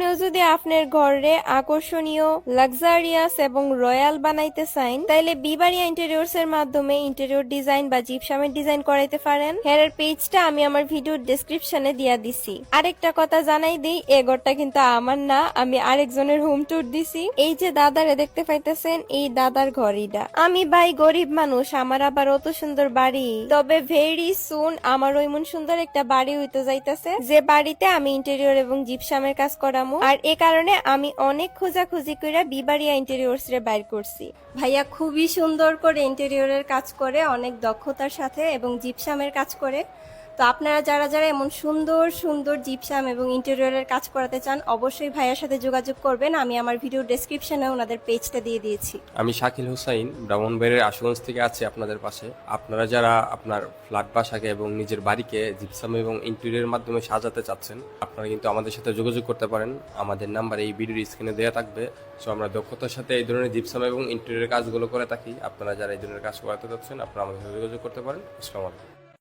আপনিও যদি আপনার ঘরে আকর্ষণীয়, লাক্সারিয়াস এবং রয়্যাল বানাইতে চান, তাইলে বিবাড়িয়া ইন্টেরিয়র্স এর মাধ্যমে ইন্টেরিয়র ডিজাইন বা জিপসামের ডিজাইন করাইতে পারেন। হেয়ার পেজটা আমি আমার ভিডিওর ডেসক্রিপশনে দিয়া দিছি। আরেকটা কথা জানাই দিই, এ ঘরটা কিন্তু আমার না, আমি আরেকজনের হোম ট্যুর দিছি। এই যে দাদারে দেখতে পাইতেছেন, এই দাদার ঘর এটা। আমি ভাই গরিব মানুষ, আমার আবার অত সুন্দর বাড়ি, তবে ভেরি সুন আমার ওইমন সুন্দর একটা বাড়ি হইতে যাইতেছে, যে বাড়িতে আমি ইন্টেরিয়র এবং জিপসামের কাজ করামু। আর এ কারণে আমি অনেক খোঁজাখুঁজি করে বিবাড়িয়া ইন্টেরিয়র্স রে বাইর করছি। ভাইয়া খুবই সুন্দর করে ইন্টেরিয়রের কাজ করে, অনেক দক্ষতার সাথে, এবং জিপসামের কাজ করে। তো আপনারা যারা যারা এমন সুন্দর সুন্দর জিপসাম এবং ইন্টেরিয়রের কাজ করাতে চান, অবশ্যই ভাইয়ার সাথে যোগাযোগ করবেন। আমি আমার ভিডিও ডেসক্রিপশনে ওনাদের পেজটা দিয়ে দিয়েছি। আমি শাকিল হুসাইন, ব্রাহ্মণবাড়িয়ার আশুগঞ্জ থেকে আছি আপনাদের পাশে। আপনারা যারা আপনার ফ্ল্যাট বাসাকে এবং নিজের বাড়িকে জিপসাম এবং ইন্টেরিয়রের মাধ্যমে সাজাতে চাচ্ছেন, আপনারা কিন্তু আমাদের সাথে যোগাযোগ করতে পারেন। আমাদের নাম্বার এই ভিডিওর স্ক্রিনে দেওয়া থাকবে। সো আমরা দক্ষতার সাথে এই ধরনের জিপসাম এবং ইন্টেরিয়রের কাজগুলো করে থাকি। আপনারা যারা এই ধরনের কাজ করাতে চাচ্ছেন, আপনারা আমাদের সাথে যোগাযোগ করতে পারেন। আসসালামু আলাইকুম।